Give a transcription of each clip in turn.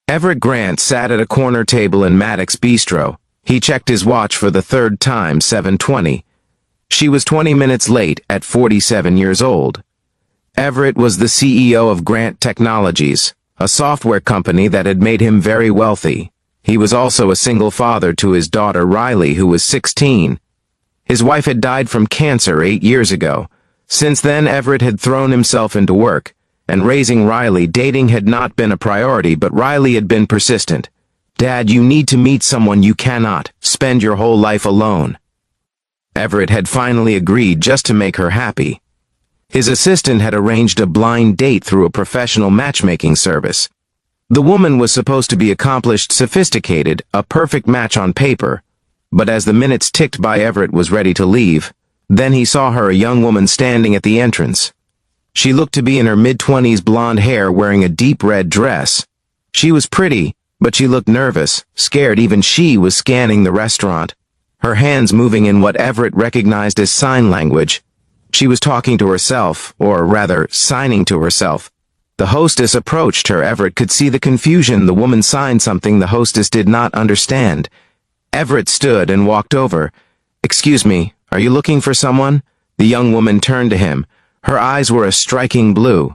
Everett Grant sat at a corner table in Maddox Bistro. He checked his watch for the third time, 7:20. She was 20 minutes late at 47 years old. Everett was the CEO of Grant Technologies, a software company that had made him very wealthy. He was also a single father to his daughter Riley, who was 16. His wife had died from cancer 8 years ago. Since then, Everett had thrown himself into work, and raising Riley. Dating had not been a priority, but Riley had been persistent. "Dad, you need to meet someone. You cannot spend your whole life alone." Everett had finally agreed just to make her happy. His assistant had arranged a blind date through a professional matchmaking service. The woman was supposed to be accomplished, sophisticated, a perfect match on paper. But as the minutes ticked by, Everett was ready to leave. Then he saw her, a young woman standing at the entrance. She looked to be in her mid-20s, blonde hair, wearing a deep red dress. She was pretty, but she looked nervous, scared. Even she was scanning the restaurant, her hands moving in what Everett recognized as sign language. She was talking to herself, or rather, signing to herself. The hostess approached her. Everett could see the confusion. The woman signed something the hostess did not understand. Everett stood and walked over. "Excuse me, are you looking for someone?" The young woman turned to him. Her eyes were a striking blue.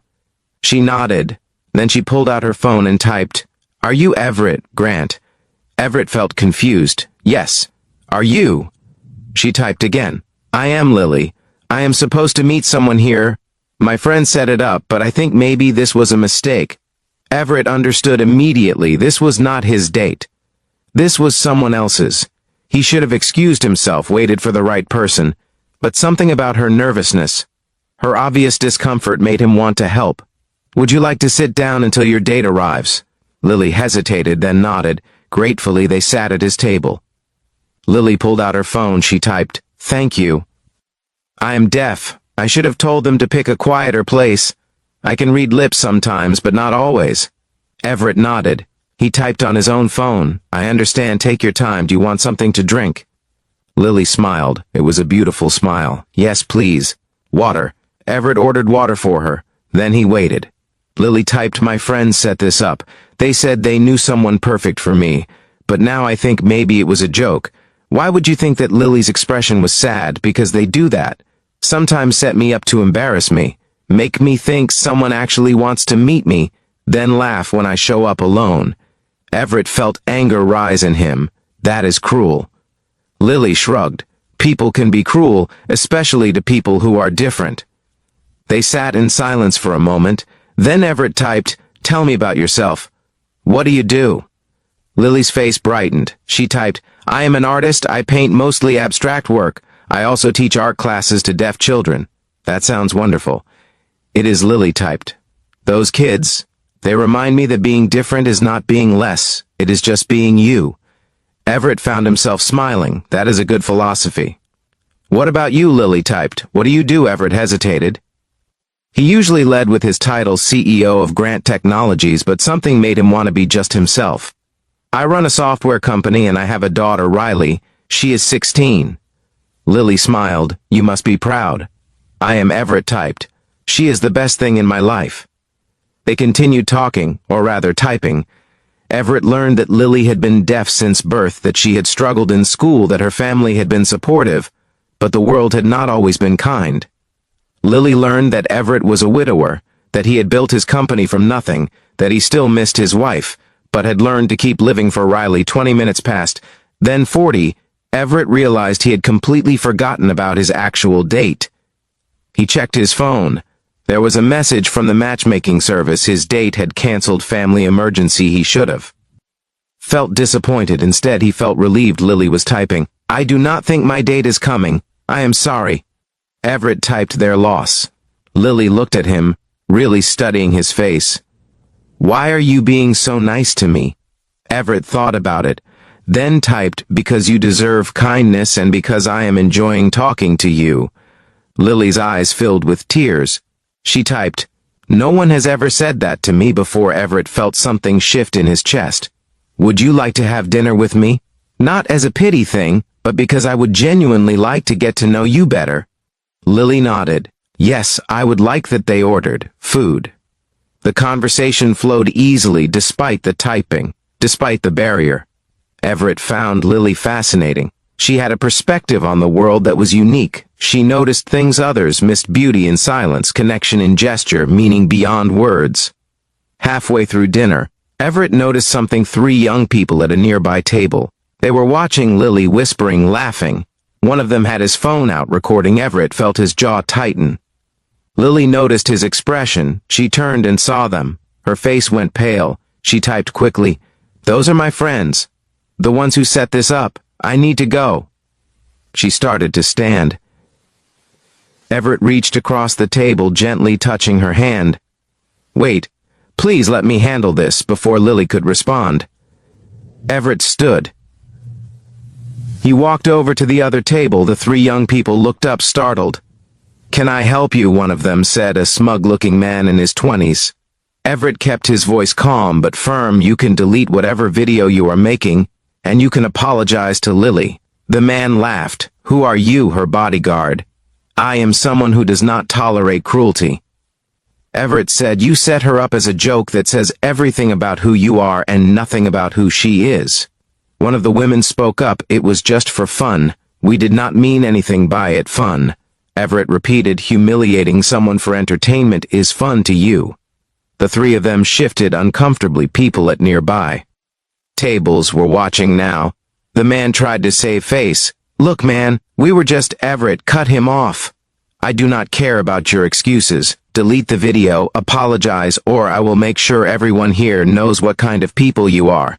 She nodded. Then she pulled out her phone and typed, "Are you Everett Grant?" Everett felt confused. "Yes. Are you?" She typed again. "I am Lily. I am supposed to meet someone here. My friend set it up, but I think maybe this was a mistake." Everett understood immediately. This was not his date. This was someone else's. He should have excused himself, waited for the right person. But something about her nervousness, her obvious discomfort, made him want to help. "Would you like to sit down until your date arrives?" Lily hesitated, then nodded. Gratefully, they sat at his table. Lily pulled out her phone. She typed, "Thank you. I am deaf. I should have told them to pick a quieter place. I can read lips sometimes, but not always." Everett nodded. He typed on his own phone. "I understand. Take your time. Do you want something to drink?" Lily smiled. It was a beautiful smile. "Yes, please. Water." Everett ordered water for her. Then he waited. Lily typed, "My friends set this up. They said they knew someone perfect for me. But now I think maybe it was a joke." Why would you think that Lily's expression was sad? Because they do that. Sometimes set me up to embarrass me. Make me think someone actually wants to meet me, then laugh when I show up alone. Everett felt anger rise in him. That is cruel. Lily shrugged. People can be cruel, especially to people who are different. They sat in silence for a moment. Then Everett typed, "Tell me about yourself. What do you do?" Lily's face brightened. She typed, "I am an artist. I paint mostly abstract work. I also teach art classes to deaf children." "That sounds wonderful." "It is," Lily typed. "Those kids, they remind me that being different is not being less. It is just being you." Everett found himself smiling. That is a good philosophy. "What about you?" Lily typed. "What do you do?" Everett hesitated. He usually led with his title, CEO of Grant Technologies, but something made him want to be just himself. "I run a software company and I have a daughter, Riley. She is 16. Lily smiled. "You must be proud." "I am," Everett typed. "She is the best thing in my life." They continued talking, or rather typing. Everett learned that Lily had been deaf since birth, that she had struggled in school, that her family had been supportive, but the world had not always been kind. Lily learned that Everett was a widower, that he had built his company from nothing, that he still missed his wife, but had learned to keep living for Riley. 20 minutes passed, then 40. Everett realized he had completely forgotten about his actual date. He checked his phone. There was a message from the matchmaking service. His date had canceled. Family emergency. He should have felt disappointed. Instead, he felt relieved. Lily was typing, "I do not think my date is coming. I am sorry." Everett typed their loss. Lily looked at him, really studying his face. "Why are you being so nice to me?" Everett thought about it, then typed, "Because you deserve kindness and because I am enjoying talking to you." Lily's eyes filled with tears. She typed, "No one has ever said that to me before." Everett felt something shift in his chest. "Would you like to have dinner with me? Not as a pity thing, but because I would genuinely like to get to know you better." Lily nodded. "Yes, I would like that." They ordered food. The conversation flowed easily despite the typing, despite the barrier. Everett found Lily fascinating. She had a perspective on the world that was unique. She noticed things others missed: beauty in silence, connection in gesture, meaning beyond words. Halfway through dinner, Everett noticed something: three young people at a nearby table. They were watching Lily, whispering, laughing. One of them had his phone out recording. Everett felt his jaw tighten. Lily noticed his expression. She turned and saw them. Her face went pale. She typed quickly, "Those are my friends. The ones who set this up. I need to go." She started to stand. Everett reached across the table, gently touching her hand. "Wait, please let me handle this," before Lily could respond. Everett stood. He walked over to the other table. The three young people looked up, startled. "Can I help you?" one of them said, a smug-looking man in his 20s. Everett kept his voice calm but firm. "You can delete whatever video you are making, and you can apologize to Lily." The man laughed. "Who are you, her bodyguard?" "I am someone who does not tolerate cruelty." Everett said, "You set her up as a joke that says everything about who you are and nothing about who she is." One of the women spoke up. "It was just for fun. We did not mean anything by it." "Fun," Everett repeated. "Humiliating someone for entertainment is fun to you." The three of them shifted uncomfortably. People at nearby tables were watching now. The man tried to save face. "Look, man, we were just—" Everett cut him off. "I do not care about your excuses. Delete the video, apologize, or I will make sure everyone here knows what kind of people you are."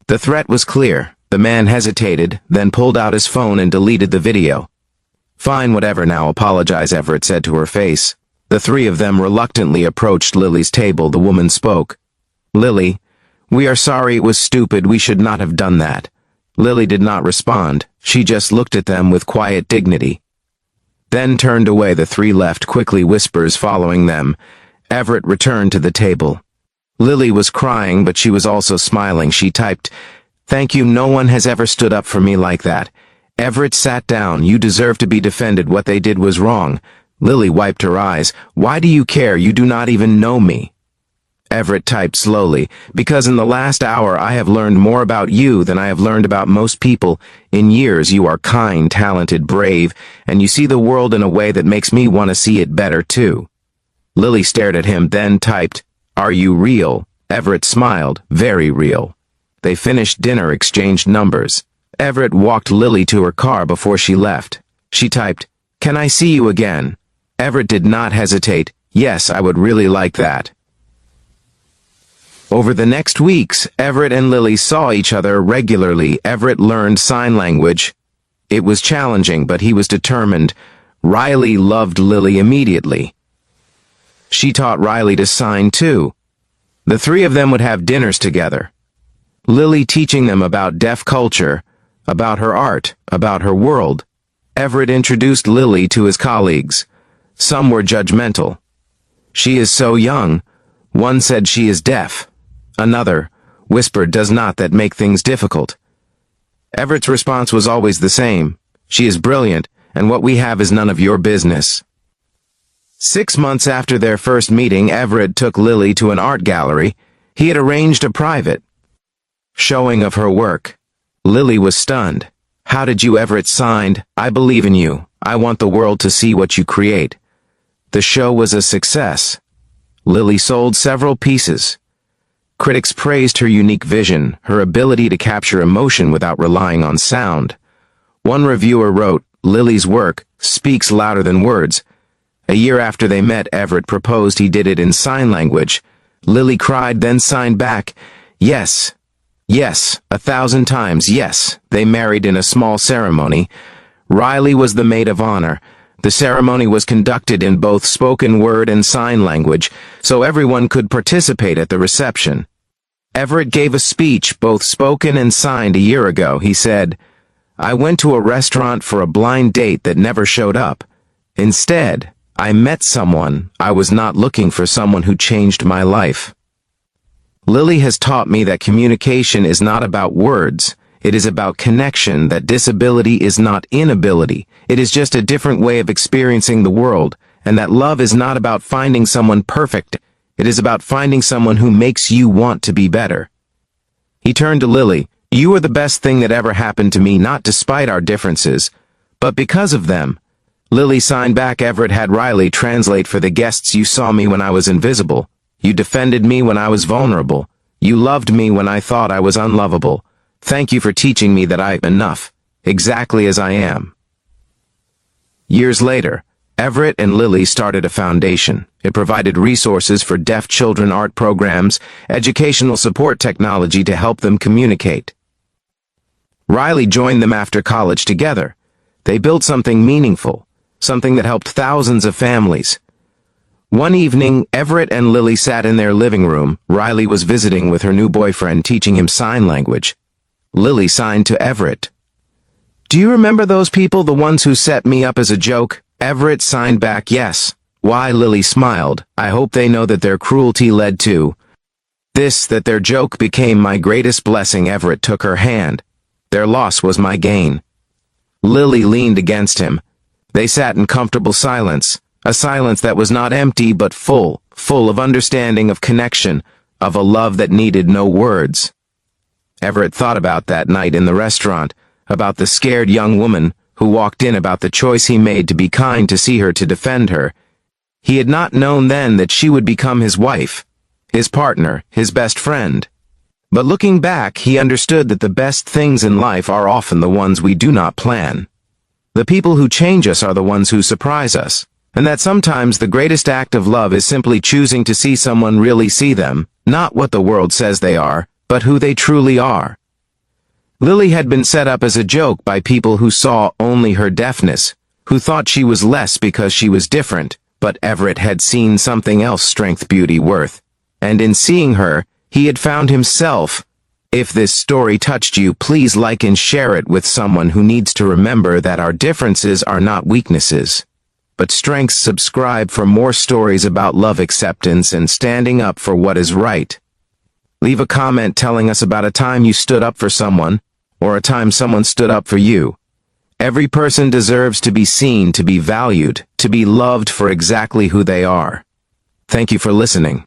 The threat was clear. The man hesitated, then pulled out his phone and deleted the video. "Fine, whatever, now apologize," Everett said to her face. The three of them reluctantly approached Lily's table. The woman spoke. "Lily, we are sorry. It was stupid. We should not have done that." Lily did not respond. She just looked at them with quiet dignity, then turned away. The three left quickly, whispers following them. Everett returned to the table. Lily was crying, but she was also smiling. She typed, "Thank you. No one has ever stood up for me like that." Everett sat down. "You deserve to be defended. What they did was wrong." Lily wiped her eyes. "Why do you care? You do not even know me." Everett typed slowly, "Because in the last hour I have learned more about you than I have learned about most people in years. You are kind, talented, brave, and you see the world in a way that makes me want to see it better too." Lily stared at him, then typed, "Are you real?" Everett smiled, "Very real." They finished dinner, exchanged numbers. Everett walked Lily to her car before she left. She typed, "Can I see you again?" Everett did not hesitate. "Yes, I would really like that." Over the next weeks, Everett and Lily saw each other regularly. Everett learned sign language. It was challenging, but he was determined. Riley loved Lily immediately. She taught Riley to sign too. The three of them would have dinners together. Lily teaching them about deaf culture, about her art, about her world. Everett introduced Lily to his colleagues. Some were judgmental. "She is so young." One said she is deaf. Another whispered, "Does not that make things difficult?" Everett's response was always the same. "She is brilliant, and what we have is none of your business." 6 months after their first meeting, Everett took Lily to an art gallery. He had arranged a private showing of her work. Lily was stunned. "How did you?" Everett signed, "I believe in you. I want the world to see what you create." The show was a success. Lily sold several pieces. Critics praised her unique vision, her ability to capture emotion without relying on sound. One reviewer wrote, "Lily's work speaks louder than words." A year after they met, Everett proposed. He did it in sign language. Lily cried, then signed back, "Yes, yes, 1,000 times, yes." They married in a small ceremony. Riley was the maid of honor. The ceremony was conducted in both spoken word and sign language, so everyone could participate at the reception. Everett gave a speech, both spoken and signed, a year ago. He said, "I went to a restaurant for a blind date that never showed up. Instead, I met someone. I was not looking for someone who changed my life." Lily has taught me that communication is not about words. It is about connection, that disability is not inability. It is just a different way of experiencing the world, and that love is not about finding someone perfect. It is about finding someone who makes you want to be better. He turned to Lily. You are the best thing that ever happened to me, not despite our differences, but because of them. Lily signed back. Everett had Riley translate for the guests. You saw me when I was invisible. You defended me when I was vulnerable. You loved me when I thought I was unlovable. Thank you for teaching me that I'm enough, exactly as I am. Years later, Everett and Lily started a foundation. It provided resources for deaf children, art programs, educational support technology to help them communicate. Riley joined them after college together. They built something meaningful, something that helped thousands of families. One evening, Everett and Lily sat in their living room. Riley was visiting with her new boyfriend, teaching him sign language. Lily signed to Everett. Do you remember those people, the ones who set me up as a joke? Everett signed back, yes. Why? Lily smiled. I hope they know that their cruelty led to this, that their joke became my greatest blessing. Everett took her hand. Their loss was my gain. Lily leaned against him. They sat in comfortable silence, a silence that was not empty but full of understanding, of connection, of a love that needed no words. Everett thought about that night in the restaurant, about the scared young woman who walked in, about the choice he made to be kind, to see her, to defend her. He had not known then that she would become his wife, his partner, his best friend. But looking back, he understood that the best things in life are often the ones we do not plan. The people who change us are the ones who surprise us, and that sometimes the greatest act of love is simply choosing to see someone really see them, not what the world says they are, but who they truly are. Lily had been set up as a joke by people who saw only her deafness, who thought she was less because she was different, but Everett had seen something else: strength, beauty, worth. And in seeing her, he had found himself. If this story touched you, please like and share it with someone who needs to remember that our differences are not weaknesses, but strengths. Subscribe for more stories about love, acceptance, and standing up for what is right. Leave a comment telling us about a time you stood up for someone, or a time someone stood up for you. Every person deserves to be seen, to be valued, to be loved for exactly who they are. Thank you for listening.